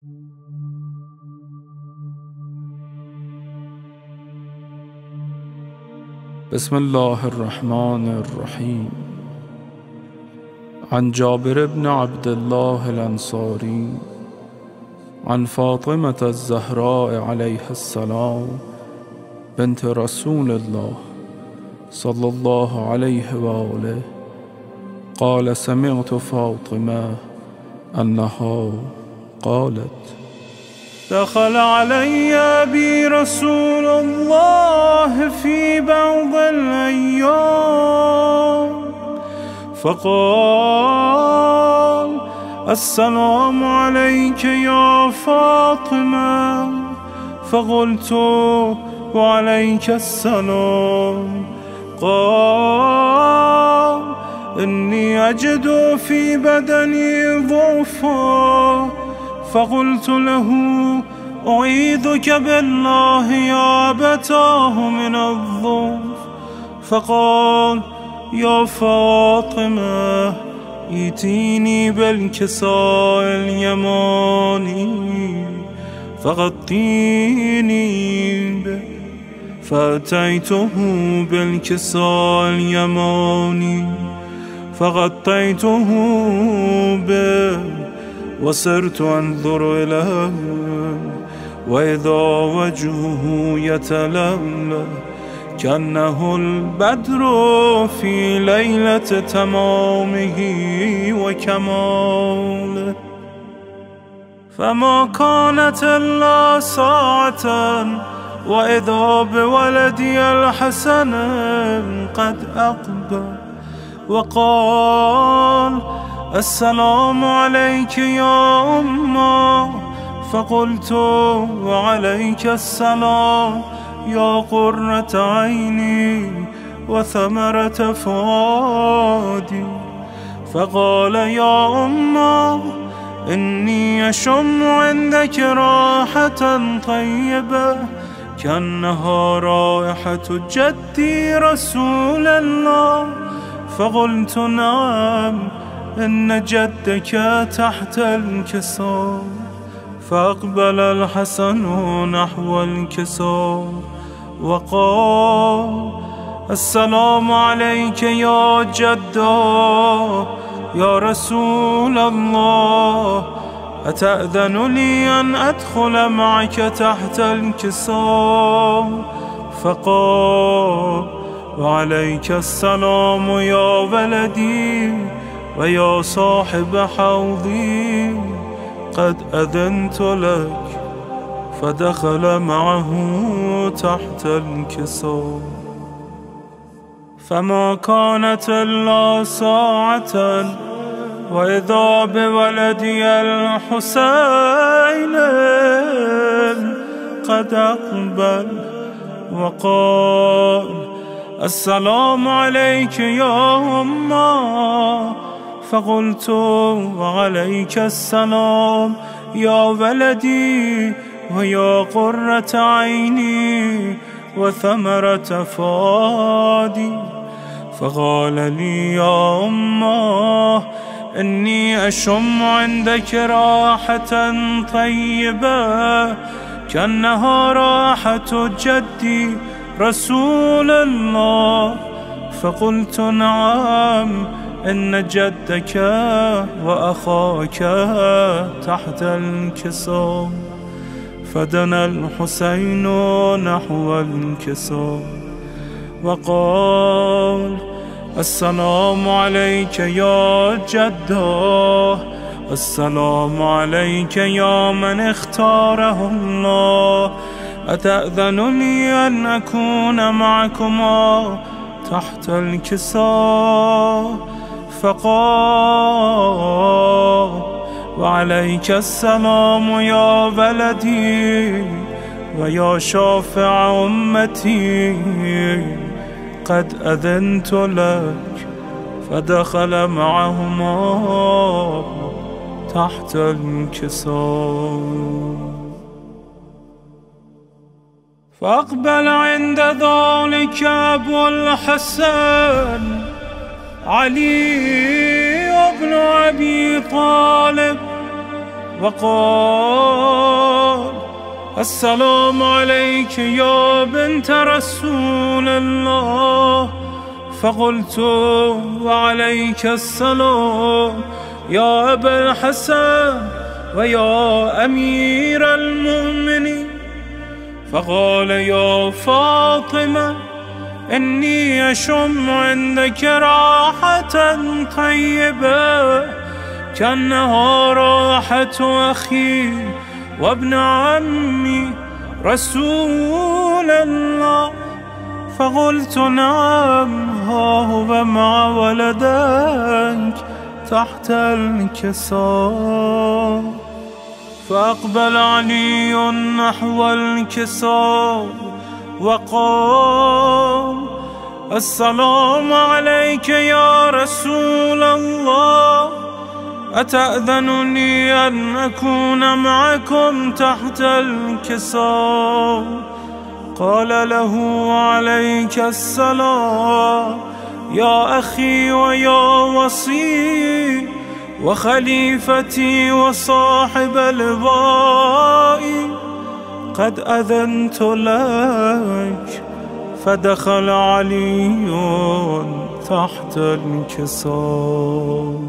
بسم الله الرحمن الرحيم. عن جابر بن عبد الله الأنصاري عن فاطمة الزهراء عليها السلام بنت رسول الله صلى الله عليه وآله قال: سمعت فاطمة أنها قالت: دخل علي أبي رسول الله في بعض الأيام فقال: السلام عليك يا فاطمة. فقلت: وعليك السلام. قال: إني أجد في بدني ضعفا. فقلت له: أعيذك بالله يا أبتاه من الضعف. فقال: يا فاطمة، ائتيني بالكساء اليماني فغطيني به. فأتيته بالكساء اليماني فغطيته به وصرت أنظر إليه وإذا وجهه يتلألأ كأنه البدر في ليلة تمامه وكماله. فما كانت إلا ساعة وإذا بولدي الحسن قد أقبل وقال: السلام عليك يا أمه. فقلت: وعليك السلام يا قرة عيني وثمرة فؤادي. فقال: يا أمه، إني أشم عندك راحة طيبة كأنها رائحة جدي رسول الله. فقلت: نعم، إن جدك تحت الكساء. فأقبل الحسن نحو الكساء وقال: السلام عليك يا جدا يا رسول الله، أتأذن لي أن أدخل معك تحت الكساء؟ فقال: وعليك السلام يا ولدي ويا صاحب حوضي، قد أذنت لك. فدخل معه تحت الكساء. فما كانت إلا ساعة وإذا بولدي الحسين قد أقبل وقال: السلام عليك يا أمه. فقلت: وعليك السلام يا ولدي ويا قرة عيني وثمرة فؤادي. فقال لي: يا أمه، إني أشم عندك راحة طيبة كأنها راحة جدي رسول الله. فقلت: نعم، إن جدك وأخاك تحت الكساء. فدنا الحسين نحو الكساء وقال: السلام عليك يا جده، السلام عليك يا من اختاره الله، أتأذن لي أن أكون معكما تحت الكساء؟ فقال: وعليك السلام يا ولدي ويا شافع أمتي، قد أذنت لك. فدخل معهما تحت الكساء. فأقبل عند ذلك أبو الحسن علي بن أبي طالب وقال السلام عليك يا بنت رسول الله. فقلت وعليك السلام يا أبا الحسن ويا أمير المؤمنين. فقال يا فاطمة إني أشم عندك راحة طيبة كأنها راحة أخي وابن عمي رسول الله. فقلت نعم، ها هو مع ولدك تحت الكساء. فأقبل علي نحو الكساء وقال السلام عليك يا رسول الله، أتأذنني أن أكون معكم تحت الكساء؟ قال له عليك السلام يا أخي ويا وصي وخليفتي وصاحب لوائي، قد أذنت لك. فدخل علي تحت الكساء.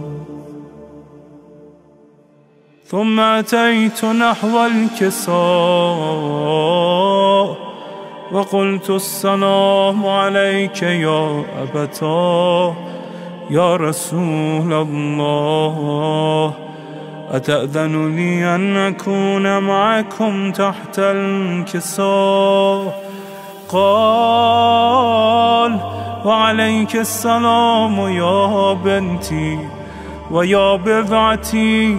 ثم أتيت نحو الكساء وقلت السلام عليك يا أبتاه يا رسول الله، أتأذن لي أن أكون معكم تحت الكساء؟ قال وعليك السلام يا بنتي ويا بضعتي،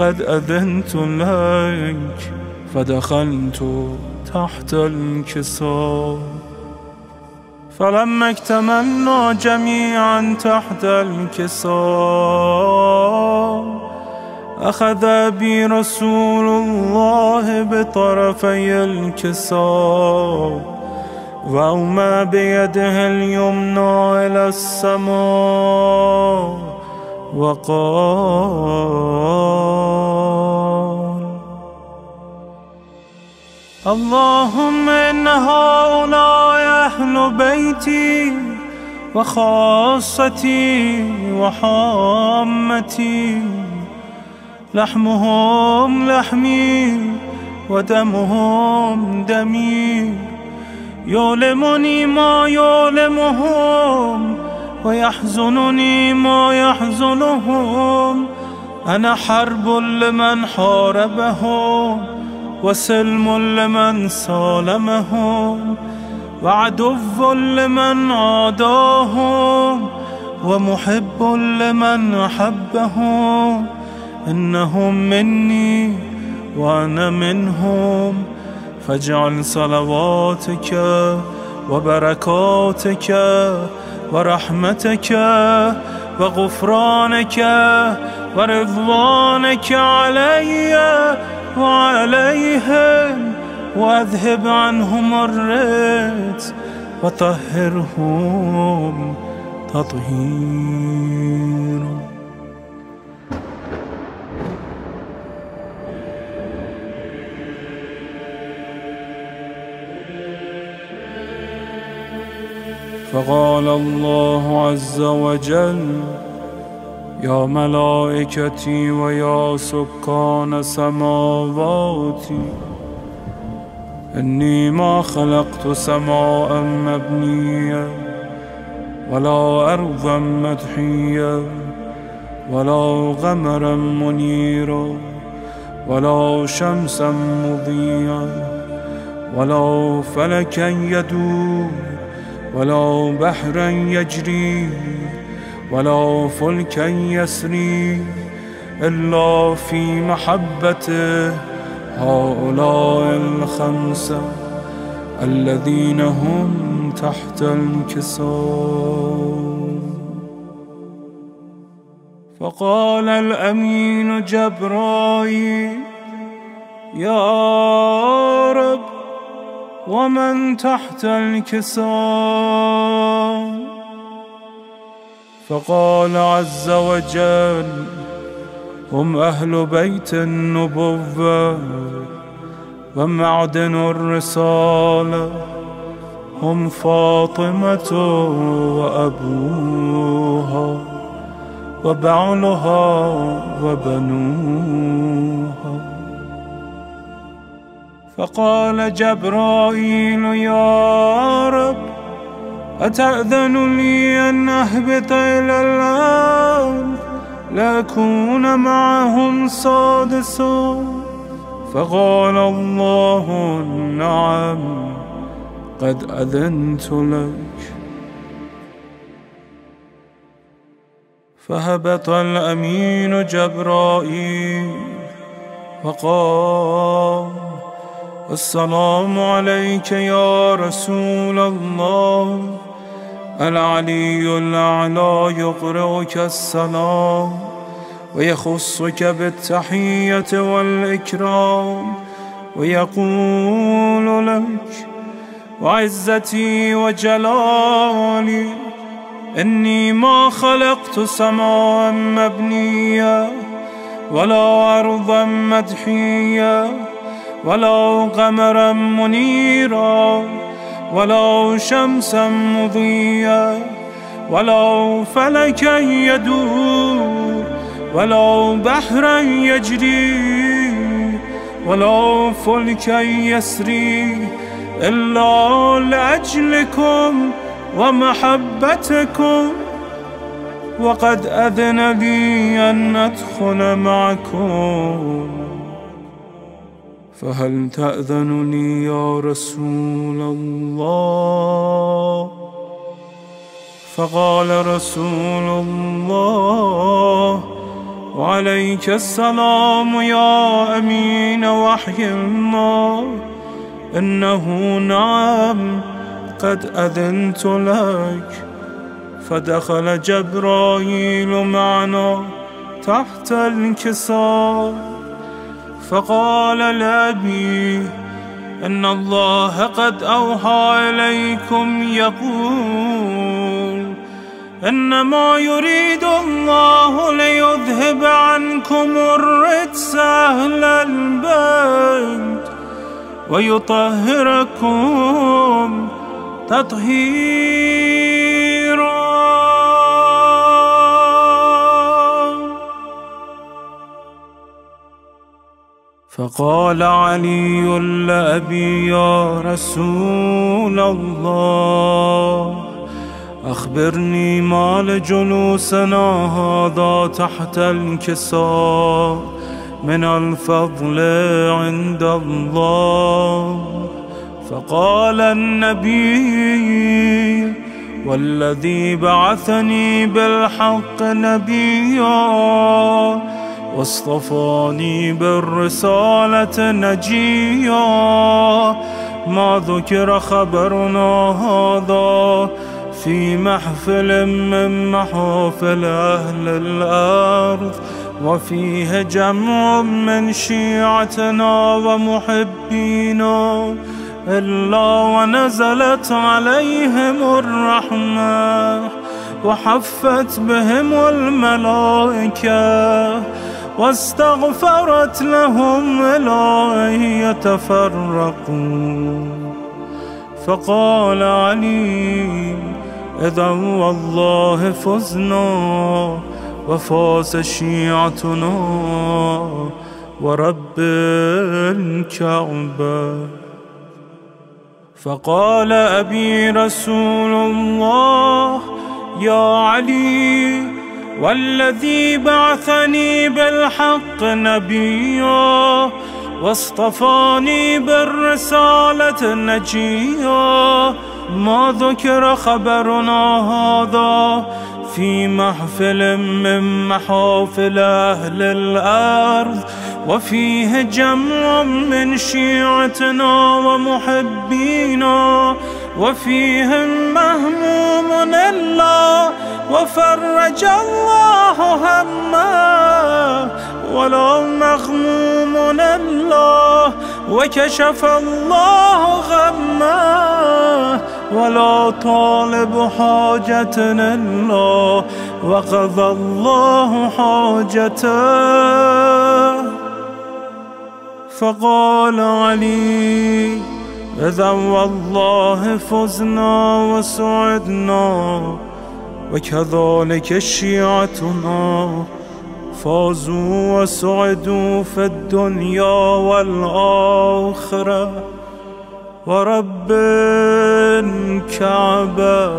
قد أذنت لك. فدخلت تحت الكساء. فلما اكتملنا جميعا تحت الكساء أخذ بي رسول الله بطرفي الكساء وأومى بيده اليمنى إلى السماء وقال اللهم إن هؤلاء أهل بيتي وخاصتي وحامتي، لحمهم لحمي ودمهم دمي، يؤلمني ما يؤلمهم ويحزنني ما يحزنهم. أنا حرب لمن حاربهم وسلم لمن سالمهم وعدو لمن عاداهم ومحب لمن أحبهم. إنهم مني وأنا منهم، فاجعل صلواتك وبركاتك ورحمتك وغفرانك ورضوانك علي وعليهم، وأذهب عنهم الرجس وطهرهم تطهيرا. فقال الله عز وجل يا ملائكتي ويا سكان سماواتي، إني ما خلقت سماء مبنية ولا أرضا مدحية ولا قمرا منيرا ولا شمسا مضيئا ولا فلكا يدور ولا بحرا يجري ولا فلكا يسري إلا في محبته هؤلاء الخمسة الذين هم تحت الكساء. فقال الأمين جبرائيل يا رب ومن تحت الكساء؟ فقال عز وجل هم أهل بيت النبوة ومعدن الرسالة، هم فاطمة وأبوها وبعلها وبنوها. فقال جبرائيل: يا رب، أتأذن لي أن أهبط إلى الأرض لأكون معهم سادسا؟ فقال الله: نعم، قد أذنت لك. فهبط الأمين جبرائيل فقال: السلام عليك يا رسول الله. العلي الأعلى يقرئك السلام ويخصك بالتحية والإكرام ويقول لك: وعزتي وجلالي إني ما خلقت سماء مبنية ولا أرضا مدحية ولا قمرا منيرا ولا شمسا مضيا ولا فلكا يدور ولا بحرا يجري ولا فلكا يسري إلا لأجلكم ومحبتكم، وقد أذن لي أن أدخل معكم، فهل تأذن لي يا رسول الله؟ فقال رسول الله: وعليك السلام يا أمين وحي الله، إنه نعم، قد أذنت لك. فدخل جبرائيل معنا تحت الكساء فقال لأبي: إن الله قد أوحى إليكم يقول: إنما يريد الله ليذهب عنكم الرجس أهل البيت ويطهركم تطهيرا. فقال علي لأبي: يا رسول الله، أخبرني ما لجلوسنا هذا تحت الكساء من الفضل عند الله. فقال النبي: والذي بعثني بالحق نبيا واصطفاني بالرسالة نجيا، ما ذكر خبرنا هذا في محفل من محافل أهل الأرض وفيه جمع من شيعتنا ومحبينا إلا ونزلت عليهم الرحمة وحفت بهم الملائكة واستغفرت لهم إلى أن يتفرقوا. فقال علي: إذا والله فزنا وفاز شيعتنا ورب الكعبة. فقال أبي: رسول الله يا علي، والذي بعثني بالحق نبيا واصطفاني بالرسالة نجيا، ما ذكر خبرنا هذا في محفل من محافل أهل الأرض وفيه جمع من شيعتنا ومحبينا وفيهم مهموم الله وفرج الله همه، ولا مغموم الله وكشف الله غمه، ولا طالب حاجة الله وقضى الله حاجته. فقال علي: إذا والله فزنا وسعدنا، وكذلك شيعتنا فازوا وسعدوا في الدنيا والآخرة. ورب الكعبة